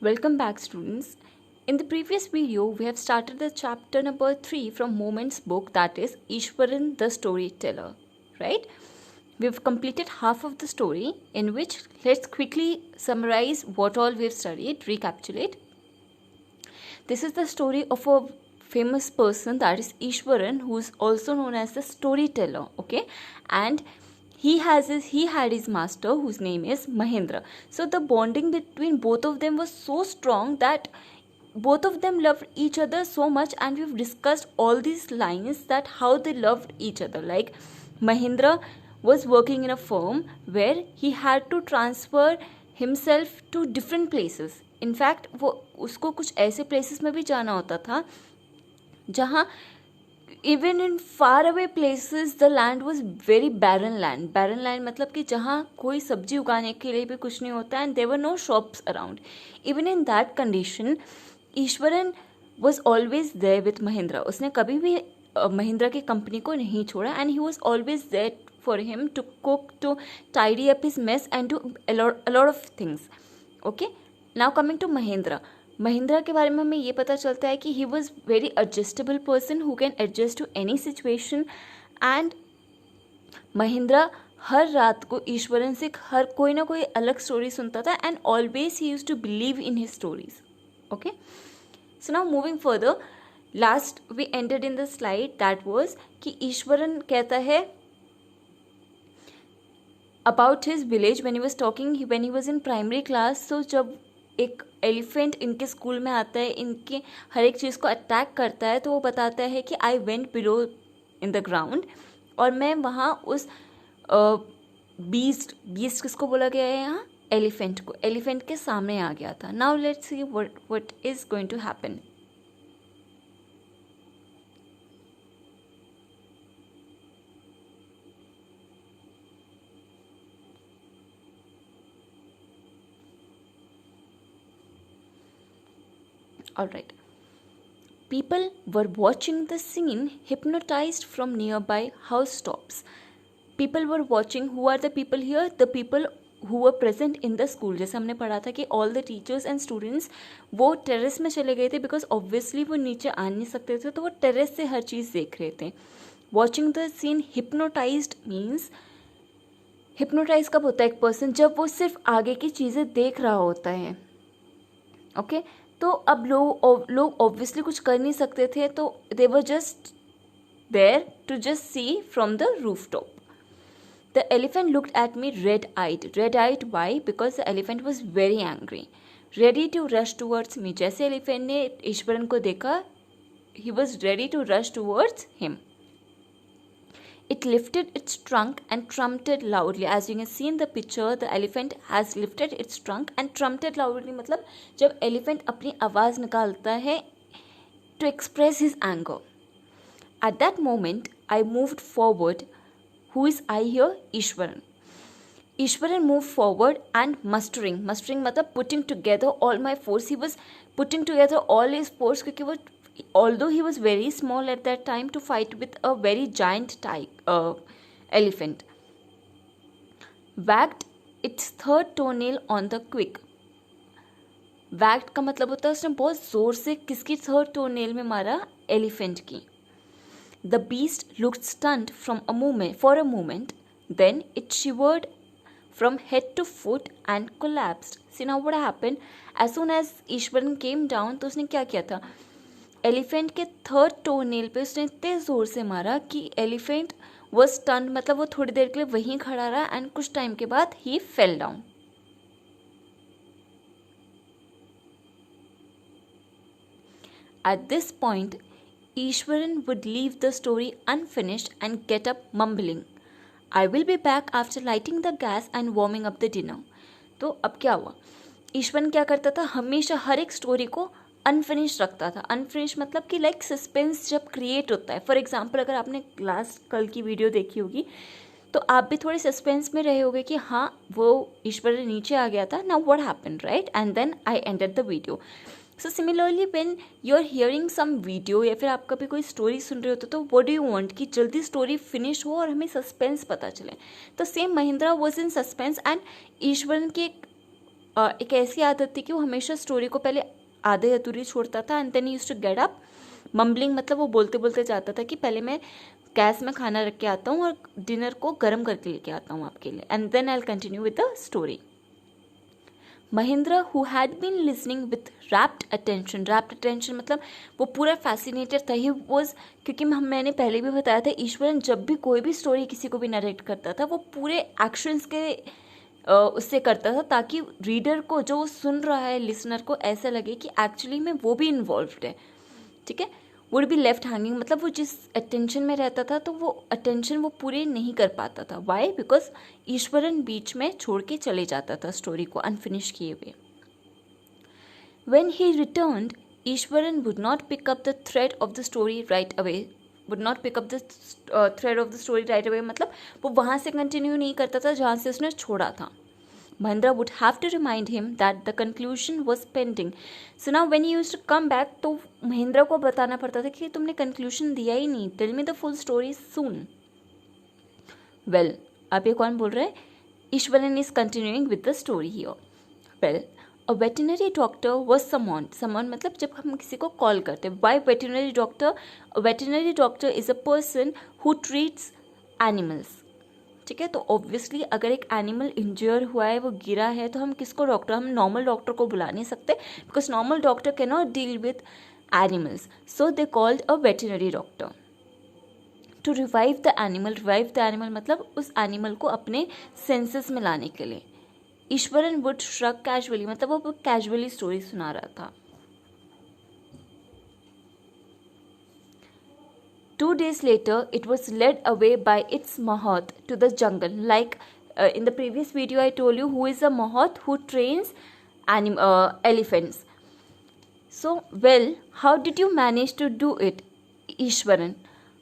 Welcome back, students. In the previous video, we have started the chapter number 3 from Moment's book, that is Ishwaran the Storyteller, right? We've completed half of the story, in which let's quickly summarize what all we've studied, recapitulate. This is the story of a famous person, that is Ishwaran, who is also known as the storyteller, okay? And he had his master whose name is Mahendra. So the bonding between both of them was so strong that both of them loved each other so much, and we've discussed all these lines that how they loved each other. Like Mahendra was working in a firm where he had to transfer himself to different places. In fact, वो उसको कुछ ऐसे places में भी जाना होता था जहाँ even in far away places the land was very barren land मतलब कि जहाँ कोई सब्जी उगाने के लिए भी कुछ नहीं होता, and there were no shops around. Even in that condition, Eswaran was always there with Mahindra. उसने कभी भी महिंद्रा की कंपनी को नहीं छोड़ा, and he was always there for him to cook, to tidy up his mess, and do a lot of things. Okay, now coming to Mahindra. Mahindra के बारे में हमें ये पता चलता है कि he was very adjustable person who can adjust to any situation. And Mahendra हर रात को ईश्वरन से हर कोई ना कोई अलग स्टोरी सुनता था, and always he used to believe in his stories. Okay, so now moving further, last we ended in the slide that was कि ईश्वरन कहता है about his village when he was talking when he was in primary class. So जब एक elephant इनके school में आता है, इनके हर एक चीज़ को अटैक करता है, तो वो बताता है कि I went below in the ground, और मैं वहाँ उस बीस्ट किसको बोला गया है यहाँ, एलिफेंट को, एलिफेंट के सामने आ गया था. Now let's see what is going to happen. Alright. People were watching the scene, hypnotized from nearby housetops. People were watching. Who are the people here? The people who were present in the school. जैसे हमने पढ़ा था कि all the teachers and students वो terrace में चले गए थे, because obviously वो नीचे आ नहीं सकते थे, तो वो टेरेस से हर चीज़ देख रहे थे. Watching the scene, hypnotized means, hypnotize कब होता है एक पर्सन, जब वो सिर्फ आगे की चीज़ें देख रहा होता है. ओके, तो अब लोग ऑब्वियसली कुछ कर नहीं सकते थे, तो they were just there to just see from the roof top. The elephant looked at me red eyed why, because the elephant was very angry, ready to rush towards me. जैसे elephant ने ईश्वरन को देखा, he was ready to rush towards him. It lifted its trunk and trumpeted loudly. As you can see in the picture, the elephant has lifted its trunk and trumpeted loudly. मतलब जब elephant अपनी आवाज़ निकालता है to express his anger. At that moment, I moved forward. Who is I here? Ishwaran. Ishwaran moved forward and mustering मतलब putting together all my force. He was putting together all his force, क्योंकि वो although he was very small at that time, to fight with a very giant elephant. Wagged its third toenail on the quick. Wagged का मतलब होता है उसने बहुत जोर से किसकी थर्ड टोनेल में मारा, एलिफेंट की. The beast looked stunned for a moment, then it shivered from head to foot and collapsed. See now what happened? As soon as Ishwaran came down, तो उसने क्या किया था, एलिफेंट के थर्ड टोनेल पे उसने इतने ज़ोर से मारा कि एलिफेंट वो स्टन, मतलब वो थोड़ी देर के लिए वहीं खड़ा रहा, एंड कुछ टाइम के बाद he fell down. At this point Iswaran would leave the story unfinished and get up mumbling, I will be back after lighting the gas and warming up the dinner. तो अब क्या हुआ, ईश्वरन क्या करता था, हमेशा हर एक स्टोरी को अनफिनिश रखता था. अनफिनिश मतलब कि लाइक सस्पेंस जब क्रिएट होता है. फॉर एग्जाम्पल, अगर आपने कल की वीडियो देखी होगी, तो आप भी थोड़े सस्पेंस में रहे होगे कि हाँ वो ईश्वर नीचे आ गया था, now what happened, right, and then I ended the video. So similarly when you are hearing some video, या फिर आप कभी कोई स्टोरी सुन रहे होते, तो व्हाट डू यू वांट कि जल्दी स्टोरी फिनिश हो और हमें सस्पेंस पता चले. तो same Mahindra was in suspense, and Eswaran के एक ऐसी आदत थी कि वो हमेशा स्टोरी को पहले आधे अधूरी छोड़ता था and then used to get up mumbling, मतलब वो बोलते बोलते जाता था कि पहले मैं गैस में खाना रख के आता हूँ और डिनर को गर्म करके लेके आता हूँ आपके लिए, and then I will continue with the story. Mahendra who had been listening with rapt attention मतलब वो पूरा फैसिनेटेड था. ही वॉज, क्योंकि मैंने पहले भी बताया था, ईश्वरन जब भी कोई भी स्टोरी किसी को भी नरेट करता था वो पूरे एक्शंस के उससे करता था, ताकि रीडर को, जो सुन रहा है, लिसनर को ऐसा लगे कि एक्चुअली में वो भी इन्वॉल्व्ड है. ठीक है, वुड बी लेफ्ट हैंगिंग, मतलब वो जिस अटेंशन में रहता था तो वो अटेंशन वो पूरे नहीं कर पाता था. वाई? बिकॉज ईश्वरन बीच में छोड़ के चले जाता था स्टोरी को अनफिनिश किए हुए. When he returned, Ishwaran would not pick up the thread of the story right away. मतलब वो वहाँ से कंटिन्यू नहीं करता था जहाँ से उसने छोड़ा था. Mahendra would have to remind him that the conclusion was pending. So now when he used to come back, तो महेंद्र को बताना पड़ता था कि तुमने कंक्लूजन दिया ही नहीं. Tell me the full story soon. Well, अब ये कौन बोल रहा है? Ishwaran is continuing with the story here. Well, a veterinary doctor was summoned. मतलब जब हम किसी को कॉल करते हैं. Why veterinary doctor? A veterinary doctor is a person who treats animals. ठीक है, तो ऑब्वियसली अगर एक एनिमल इंजर हुआ है, वो गिरा है, तो हम किसको डॉक्टर, हम नॉर्मल डॉक्टर को बुला नहीं सकते, because normal doctor can not deal with animals. So they called a veterinary doctor to revive the animal मतलब उस एनिमल को अपने सेंसेस में लाने के लिए. ईश्वरन वुड श्रग कैजुअली, मतलब वो कैजुअली स्टोरी सुना रहा था. 2 days later, it was led away by its mahout to the jungle. Like in the previous video, I told you who is a mahout who trains elephants. So, well, how did you manage to do it, Ishwaran?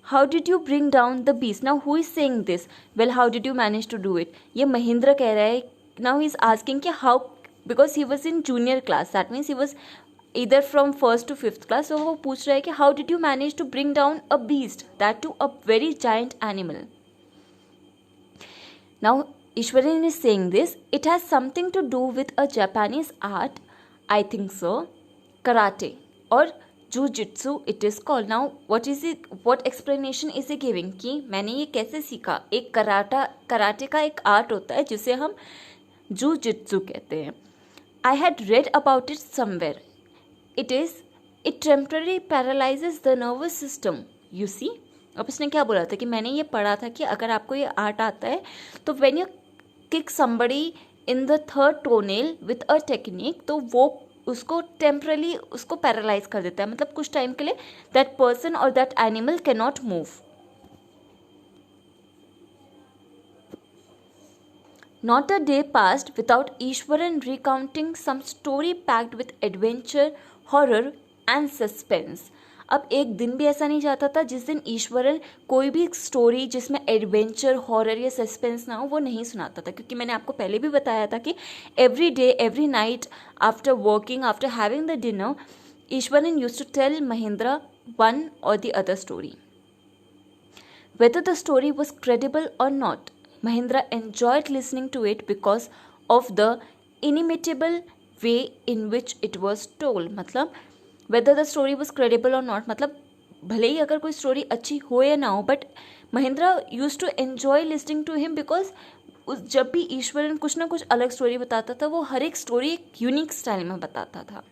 How did you bring down the beast? Now, who is saying this? Well, how did you manage to do it? ये महेंद्र कह रहा है. Now he is asking कि how, because he was in junior class. That means he was either from 1st to 5th class. So वो पूछ रहा है कि how did you manage to bring down a beast, that too a very giant animal? Now Ishwaran is saying this. It has something to do with a Japanese art, I think so, karate or jujitsu it is called. Now what is it, what explanation is he giving कि मैंने ये कैसे सीखा. एक karate का एक art होता है जिसे हम जूजित्सु कहते हैं. I had read about it somewhere. It temporarily paralyzes the nervous system. You see? अब इसने क्या बोला था कि मैंने ये पढ़ा था कि अगर आपको ये आर्ट आता है तो when you kick somebody in the third toenail with a technique, तो वो उसको टेम्परली उसको पैरालाइज कर देता है, मतलब कुछ टाइम के लिए that person or that animal cannot move. Not a day passed without Ishwaran recounting some story packed with adventure, horror and suspense. अब एक दिन भी ऐसा नहीं जाता था जिस दिन ईश्वरन कोई भी स्टोरी जिसमें एडवेंचर, हॉरर या सस्पेंस ना हो वो नहीं सुनाता था, क्योंकि मैंने आपको पहले भी बताया था कि every day, every night, after working, after having the dinner, Iswaran used to tell Mahendra one और the other story. Whether the story was credible or not, Mahendra enjoyed listening to it because of the inimitable way in which it was told. मतलब whether the story was credible or not, मतलब भले ही अगर कोई story अच्छी हो या ना हो, but Mahendra use to enjoy listening to him because जब भी ईश्वरन कुछ ना कुछ अलग स्टोरी बताता था, वो हर एक स्टोरी एक यूनिक स्टाइल में बताता था.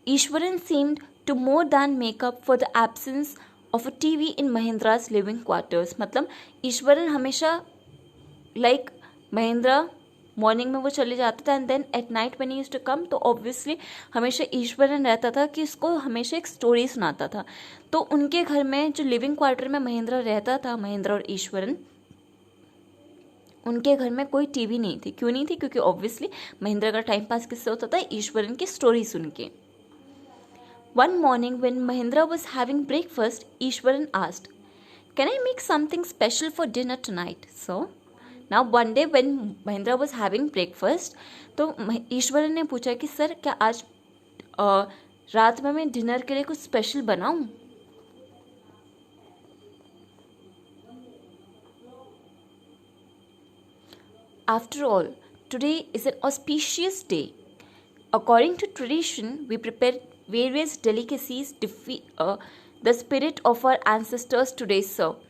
Eswaran seemed to more than make up for the absence of a TV in Mahendra's living quarters. मतलब ईश्वरन हमेशा महेंद्रा मॉर्निंग में वो चले जाता था and then at night when he used to come, तो ऑब्वियसली हमेशा ईश्वरन रहता था कि उसको हमेशा एक स्टोरी सुनाता था. तो उनके घर में जो लिविंग क्वार्टर में महेंद्रा रहता था, महेंद्रा और ईश्वरन, उनके घर में कोई टीवी नहीं थी. क्यों नहीं थी? क्योंकि ऑब्वियसली महेंद्रा का टाइम पास किससे होता था? ईश्वरन की स्टोरी सुन के. One morning when Mahendra was having breakfast, Ishwaran asked, "Can I make something special for dinner tonight, sir?" Now one day when Mahendra was having breakfast, तो ईश्वरन ने पूछा कि सर क्या आज रात में मैं डिनर के लिए कुछ स्पेशल बनाऊं? After all, today is an auspicious day. According to tradition, we prepare various delicacies the spirit of our ancestors today serve.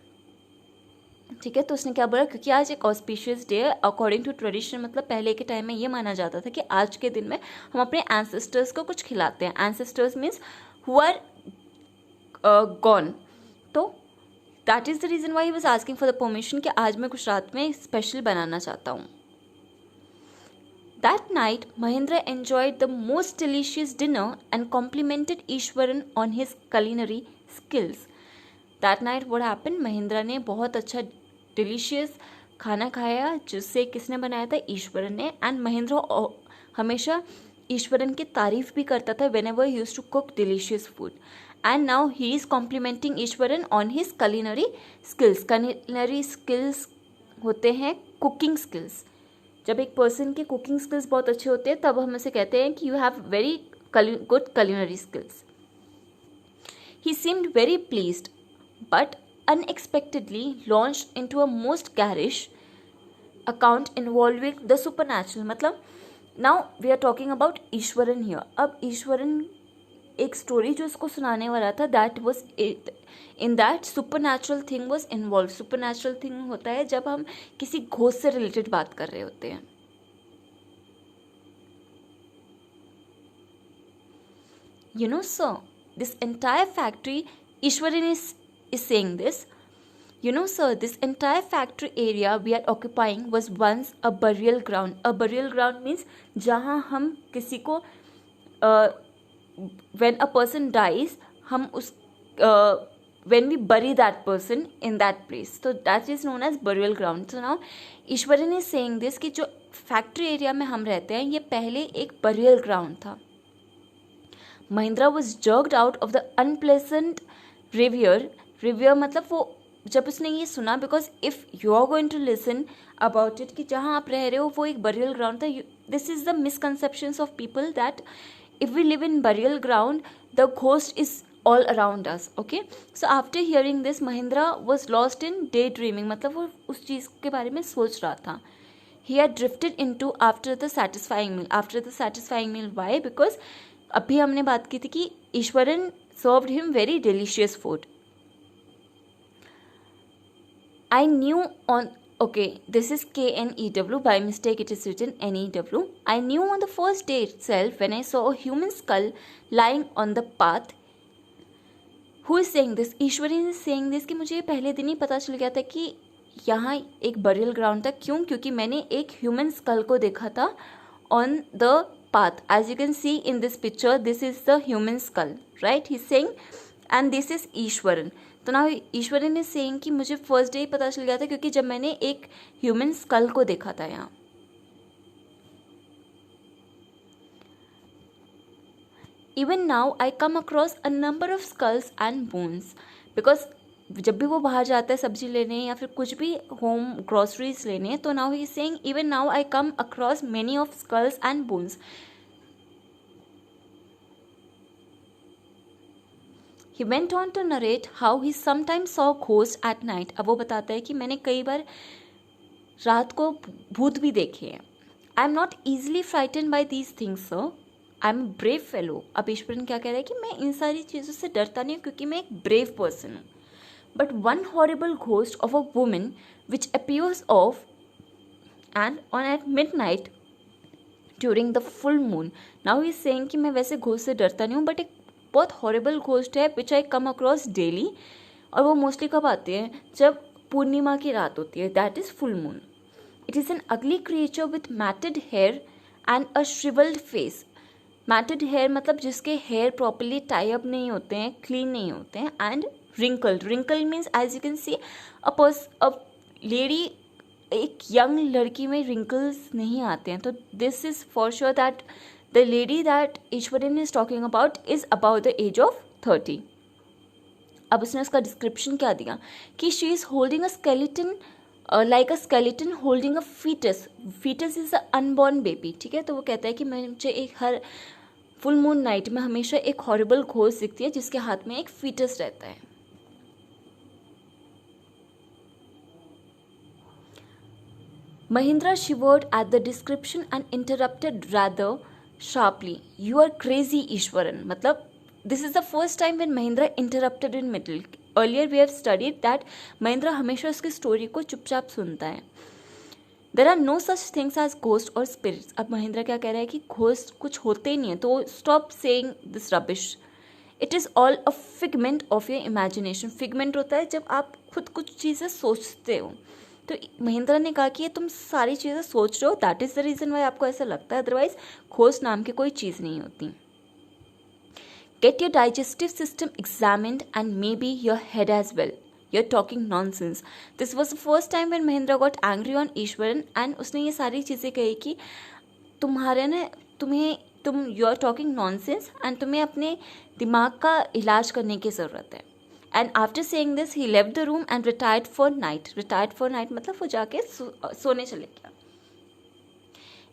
ठीक है, तो उसने क्या बोला, क्योंकि आज एक ऑस्पिशियस डे है, अकॉर्डिंग टू ट्रेडिशन, मतलब पहले के टाइम में ये माना जाता था कि आज के दिन में हम अपने एंसेस्टर्स को कुछ खिलाते हैं. Ancestors means who are gone. तो that is the reason why he was asking for the permission कि आज मैं कुछ रात में स्पेशल बनाना चाहता हूँ. That night, Mahendra enjoyed the most delicious dinner and complimented Ishwaran on his culinary skills. That night, what happened? Mahendra ने बहुत अच्छा delicious खाना खाया, जिससे किसने बनाया था? ईश्वरन ने. एंड महेंद्र हमेशा ईश्वरन की तारीफ भी करता था whenever he used to cook delicious food. And now he is complimenting Eswaran on his culinary skills. Culinary skills होते हैं cooking skills. जब एक पर्सन के कुकिंग स्किल्स बहुत अच्छे होते हैं तब हम उसे कहते हैं कि you have very good culinary skills. He seemed very pleased, but unexpectedly launched into a most garish account involving the supernatural. मतलब now we are talking about Eswaran here. अब ईश्वरन एक स्टोरी जो उसको सुनाने वाला था, that was in that supernatural thing was involve. Supernatural thing होता है जब हम किसी घोस्ट से रिलेटेड बात कर रहे होते हैं. You know, sir, this entire factory, Ishwaran is saying this. You know, sir, this entire factory area we are occupying was once a burial ground. A burial ground means जहाँ हम किसी को when a person dies, हम उस when we bury that person in that place, so that is known as burial ground. So now Ishwaran is saying this कि जो factory area में हम रहते हैं ये पहले एक burial ground था. Mahindra was jerked out of the unpleasant revere मतलब वो जब उसने ये सुना, because if you are going to listen about it कि जहाँ आप रह रहे हो वो एक burial ground था. This is the misconceptions of people that if we live in burial ground the ghost is all around us. Okay, so after hearing this Mahindra was lost in daydreaming. मतलब वो उस चीज़ के बारे में सोच रहा था. He had drifted into after the satisfying meal. After the satisfying meal, why? Because अभी हमने बात की थी कि Eswaran served him very delicious food. I knew on okay, this is KNEW, by mistake it is written NEW. I knew on the first day itself when I saw a human skull lying on the path. Who is saying this? Eswaran is saying this कि मुझे पहले दिन ही पता चल गया था कि यहाँ एक बरियल ग्राउंड था. क्यों? क्योंकि मैंने एक ह्यूमन स्कल को देखा था on the path. As you can see in this picture, this is the human skull, right? He's saying, and this is Eswaran. तो ना ईश्वरन इज सेइंग कि मुझे फर्स्ट डे ही पता चल गया था क्योंकि जब मैंने एक ह्यूमन स्कल को देखा था यहाँ. Even now I come across a number of skulls and bones. Because जब भी वो बाहर जाता है सब्जी लेने या फिर कुछ भी होम ग्रोसरीज लेने, तो now he is saying even now I come across many of skulls and bones. He went on to narrate how he sometimes saw ghosts at night. अब वो बताता है कि मैंने कई बार रात को भूत भी देखे हैं. I am not easily frighten by these things sir, I am brave fellow. अब ईश्वरन क्या कह रहा है कि मैं इन सारी चीज़ों से डरता नहीं हूँ क्योंकि मैं एक ब्रेव पर्सन हूँ. But one horrible ghost of a woman which appears off and on at midnight during the full moon. Now he is saying कि मैं वैसे घोस्ट से डरता नहीं हूँ, बट एक बहुत हॉरिबल घोस्ट है विच आई कम अक्रॉस डेली. और वो मोस्टली कब आते हैं? जब पूर्णिमा की रात होती है, that is full moon. It is an ugly creature with matted hair and a shrivelled face. Matted hair मतलब जिसके हेयर प्रॉपरली टाई अप नहीं होते हैं, क्लीन नहीं होते हैं. And wrinkled, wrinkle means as you can see a lady, एक young लड़की में रिंकल्स नहीं आते हैं. तो this is for sure that the lady that Ishwaran is talking about is about the age of 30. अब उसने उसका डिस्क्रिप्शन क्या दिया कि she is holding a skeleton like a skeleton holding a fetus. fetus is a unborn baby. ठीक है, तो वो कहता है कि मुझे एक हर फुल मून नाइट में हमेशा एक हॉरिबल घोस्ट दिखती है जिसके हाथ में एक फीटस रहता है. Mahindra shivered at the description and interrupted rather sharply. You are crazy, Ishwaran. Matlab, this is the first time when Mahindra interrupted in middle. Earlier we have studied that Mahindra हमेशा उसकी story को चुपचाप सुनता है. There are no such things as ghost और spirits. अब महेंद्र क्या कह रहा है कि घोस्ट कुछ होते ही नहीं है, तो stop saying this rubbish. It is all a figment of your imagination. Figment होता है जब आप खुद कुछ चीज़ें सोचते हो. तो महेंद्र ने कहा कि ये तुम सारी चीज़ें सोच रहे हो, that is the reason Y आपको ऐसा लगता है, अदरवाइज घोस्ट नाम की कोई चीज़ नहीं होती. Get your digestive system examined and may be your head as well. You're talking nonsense. This was the first time when Mahindra got angry on Ishwaran and उसने ये सारी चीज़ें कही कि तुम you are talking nonsense and तुम्हें अपने दिमाग का इलाज करने की ज़रूरत है. And after saying this he left the room and retired for night. Retired for night मतलब वो जाके सोने चले गया.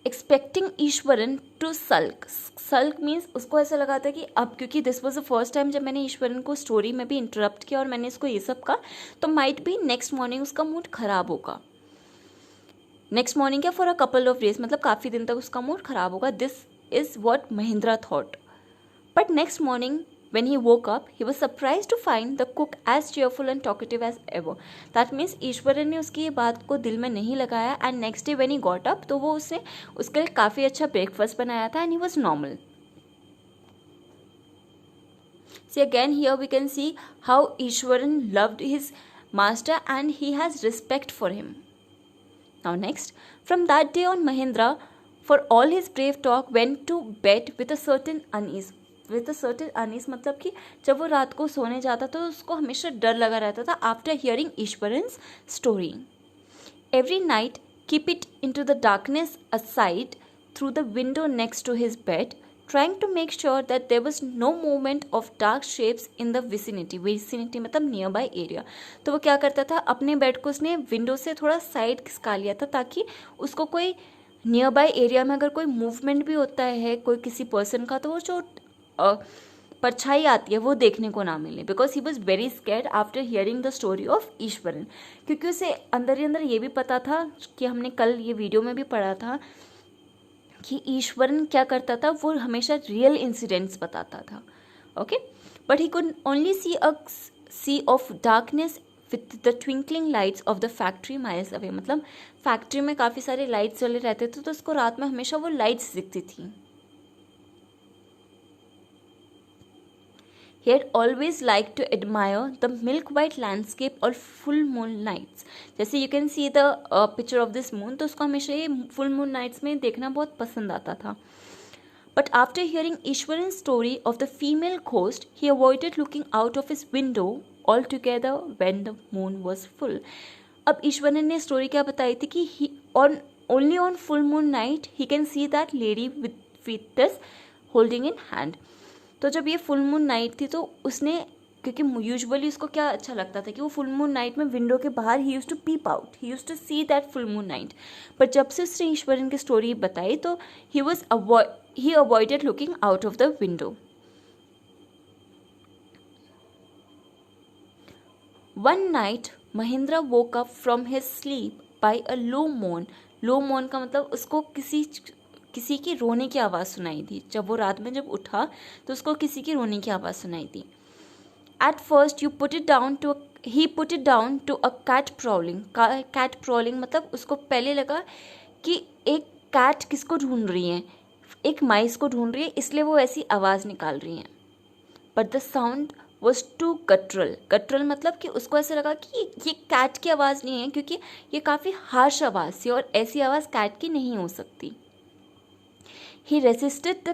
Expecting Iswaran to sulk. Sulk means उसको ऐसा लगा था कि अब क्योंकि this was the first time जब मैंने ईश्वरन को स्टोरी में भी इंटरप्ट किया और मैंने इसको ये सब कहा, तो माइट भी नेक्स्ट मॉर्निंग उसका मूड खराब होगा. नेक्स्ट मॉर्निंग क्या, for a couple of days, मतलब काफ़ी दिन तक उसका मूड खराब होगा. This is what Mahindra thought. But next morning when he woke up, he was surprised to find the cook as cheerful and talkative as ever. That means Eswaran ने उसकी ये बात को दिल में नहीं लगाया and next day when he got up, तो वो उसने उसके लिए काफ़ी अच्छा ब्रेकफास्ट बनाया था and he was normal. See again here we can see how Ishwaran loved his master and he has respect for him. Now next, from that day on Mahindra, for all his brave talk, went to bed with a certain unease. With a certain unease मतलब कि जब वो रात को सोने जाता तो उसको हमेशा डर लगा रहता था after hearing Iswaran's story. Every night keep it in to the darkness aside through the window next to his bed, trying to make sure that there was no movement of dark shapes in the vicinity. Vicinity मतलब near by area. तो वो क्या करता था, अपने bed को उसने window से थोड़ा साइड खिसका लिया था ताकि उसको कोई नियर बाय एरिया में अगर कोई मूवमेंट भी होता है कोई किसी पर्सन का, तो वो जो परछाई आती है वो देखने को ना मिले. Because he was very scared after hearing the story of Eswaran. क्योंकि उसे अंदर ही अंदर ये भी पता था कि हमने कल ये वीडियो में भी पढ़ा था कि ईश्वरन क्या करता था, वो हमेशा रियल इंसिडेंट्स बताता था. Okay, but he could only see a sea of darkness with the twinkling lights of the factory miles away. मतलब फैक्ट्री में काफ़ी सारे लाइट्स चले रहते थे तो उसको रात में हमेशा वो लाइट्स दिखती थी. He had always liked to admire the milk white landscape or full moon nights. जैसे you can see the picture of this moon, तो उसको हमेशा ये full moon nights में देखना बहुत पसंद आता था. But after hearing Ishwaran's story of the female ghost, he avoided looking out of his window altogether when the moon was full. अब ईश्वरन ने स्टोरी क्या बताई थी कि only on full moon night he can see that lady with fetus holding in hand. तो जब ये full moon night थी तो उसने, क्योंकि यूजुअली उसको क्या अच्छा लगता था कि वो फुल मून नाइट में विंडो के बाहर he use to peep out, he use to see that full moon night. पर जब से उसने ईश्वरन की स्टोरी बताई तो he avoided looking out of the window. One night Mahendra woke up from his sleep by a low moan. Low मोन का मतलब उसको किसी की रोने की आवाज़ सुनाई दी. जब वो रात में जब उठा तो उसको किसी की रोने की आवाज़ सुनाई दी. At first he put it down to a cat prowling. Cat prowling मतलब उसको पहले लगा कि एक कैट किसको ढूंढ रही है, एक माइस को ढूंढ रही है, इसलिए वो ऐसी आवाज़ निकाल रही है. But the sound was too guttural. Guttural मतलब कि उसको ऐसा लगा कि ये कैट की आवाज़ नहीं है क्योंकि ये काफ़ी हार्श आवाज़ थी और ऐसी आवाज़ कैट की नहीं हो सकती. He resisted the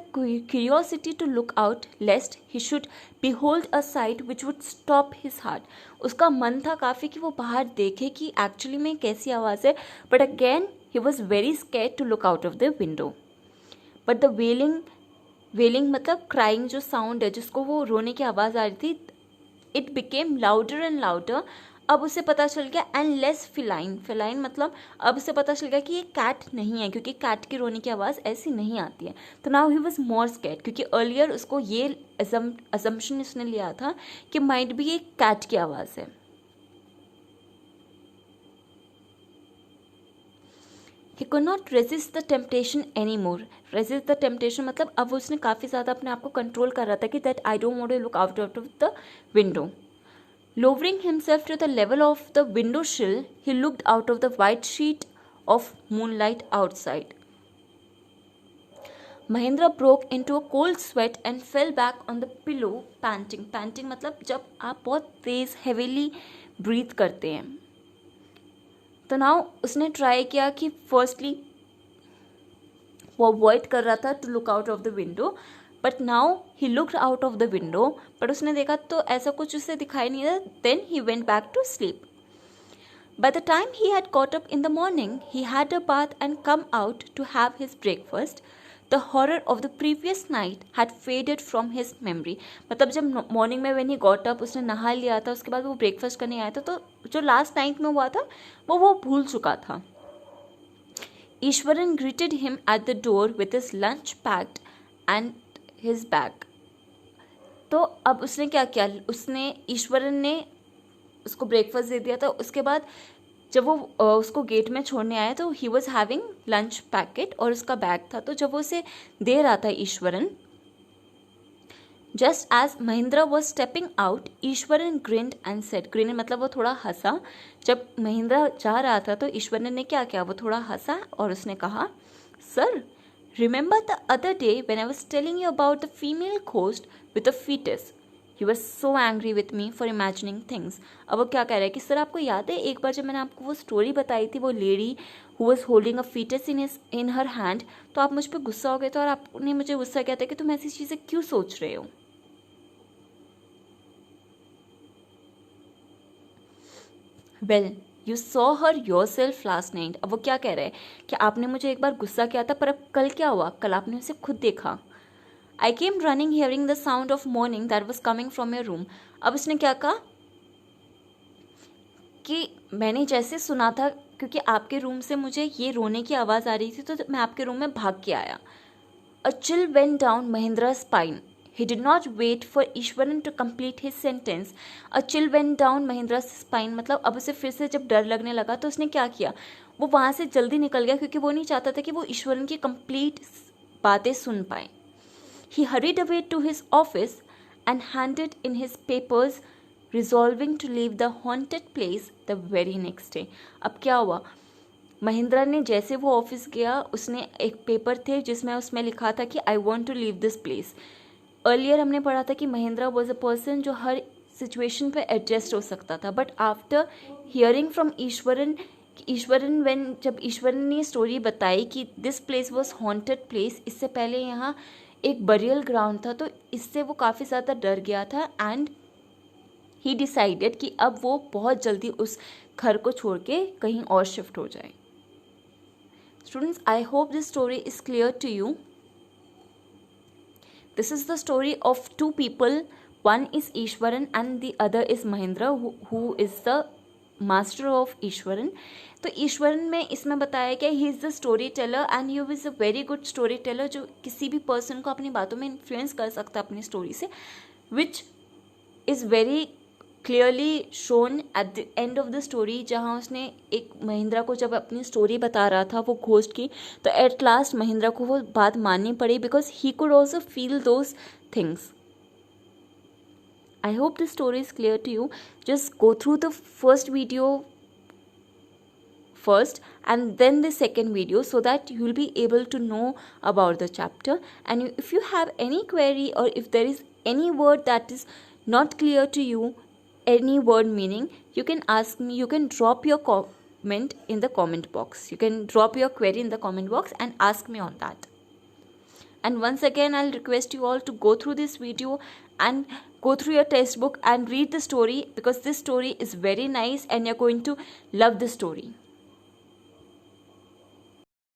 curiosity to look out lest he should behold a sight which would stop his heart. उसका मन था काफ़ी कि वो बाहर देखे कि एक्चुअली में कैसी आवाज़ है. But again he was very scared to look out of the window. But the wailing मतलब crying जो sound है जिसको वो रोने की आवाज़ आ रही थी, it became louder and louder. अब उसे पता चल गया एंड लेस फिलाइन मतलब अब उसे पता चल गया कि ये कैट नहीं है क्योंकि कैट की रोने की आवाज़ ऐसी नहीं आती है. तो now he was more scared क्योंकि अर्लियर उसको ये असम्पशन उसने लिया था कि माइट भी ये कैट की आवाज़ है. He could not resist the temptation anymore. Resist the temptation मतलब अब उसने काफ़ी ज़्यादा अपने आप को कंट्रोल कर रहा था कि that I don't want to look out of the window. Lowering himself to the level of the window sill, he looked out of the white sheet of moonlight outside. Mahindra broke into a cold sweat and fell back on the pillow, panting. Panting मतलब जब आप बहुत तेज़ heavily breathe करते हैं. तो now उसने try किया कि फर्स्टली वो अवॉइड कर रहा था to look out of the window, but now he looked out of the window, but उसने देखा तो ऐसा कुछ उसे दिखाई नहीं था. Then he went back to sleep. By the time he had got up in the morning, he had a bath and come out to have his breakfast. The horror of the previous night had faded from his memory. मतलब जब morning में when he got up उसने नहा लिया था, उसके बाद वो ब्रेकफास्ट करने आया था, तो जो लास्ट नाइट में हुआ था वो भूल चुका था. Eswaran greeted him at the door with his lunch packed and his bag. तो अब उसने क्या किया, ईश्वरन ने उसको ब्रेकफास्ट दे दिया था. उसके बाद जब वो उसको गेट में छोड़ने आया तो he was having lunch packet और उसका बैग था. तो जब वो उसे दे रहा था Iswaran, just as Mahendra was stepping out, Iswaran grinned and said. Grin मतलब वो थोड़ा हंसा. जब महिंद्रा जा रहा था तो ईश्वरन ने क्या किया, वो थोड़ा हंसा और उसने कहा, sir, remember the other day when I was telling you about the female ghost with a foetus. You were so angry with me for imagining things. अब वो क्या कह रहा है कि सर आपको याद है एक बार जब मैंने आपको वो स्टोरी बताई थी, वो lady who was holding a foetus in her hand, तो आप मुझ पर गुस्सा हो गए थे और आपने मुझे गुस्सा किया था कि तुम ऐसी चीज़ें क्यों सोच रहे हो. Well you saw her your self last night. अब वो क्या कह रहा है कि आपने मुझे एक बार गुस्सा किया था, पर अब कल क्या हुआ, कल आपने उसे खुद देखा. I came running hearing the sound of mourning that was coming from your room. अब उसने क्या कहा कि मैंने जैसे सुना था, क्योंकि आपके रूम से मुझे ये रोने की आवाज़ आ रही थी, तो मैं आपके रूम में भाग के आया. A chill went down Mahindra's spine. He did not wait for Ishwaran to complete his sentence. A chill went down Mahindra's spine मतलब अब उसे फिर से जब डर लगने लगा तो उसने क्या किया, वो वहाँ से जल्दी निकल गया, क्योंकि वो नहीं चाहता था कि वो ईश्वरन की कंप्लीट बातें सुन पाए. He hurried away to his office and handed in his papers, resolving to leave the haunted place the very next day. अब क्या हुआ, महिंद्रा ने जैसे वो ऑफिस गया, उसने एक पेपर थे जिसमें उसमें लिखा था कि I want to leave this place. Earlier हमने पढ़ा था कि महिंद्रा वॉज अ पर्सन जो हर सिचुएशन पे एडजस्ट हो सकता था, but after hearing from Eswaran, जब ईश्वरन ने स्टोरी बताई कि this place was haunted place, इससे पहले यहाँ एक बरियल ग्राउंड था, तो इससे वो काफ़ी ज़्यादा डर गया था. एंड ही डिसाइडेड कि अब वो बहुत जल्दी उस घर को छोड़ के कहीं और शिफ्ट हो जाए. Students, I hope this story is clear to you. This is the story of two people. One is Iswaran and the other is Mahendra, who is the master of Iswaran. तो ईश्वरन में इसमें बताया कि he is the story teller and you is a very good story teller, जो किसी भी person को अपनी बातों में इन्फ्लुएंस कर सकता है अपनी स्टोरी से, which is very clearly shown at the end of the story. जहाँ उसने एक महिंद्रा को जब अपनी स्टोरी बता रहा था वो घोस्ट की, तो एट लास्ट महिंद्रा को वो बात माननी पड़ी, because he could also feel those things. I hope this story is clear to you. Just go through the first video first and then the second video so that you will be able to know about the chapter. And if you have any query or if there is any word that is not clear to you, any word meaning, you can ask me. You can drop your comment in the comment box. You can drop your query in the comment box and ask me on that. And once again, I'll request you all to go through this video and go through your textbook and read the story, because this story is very nice and you're going to love the story.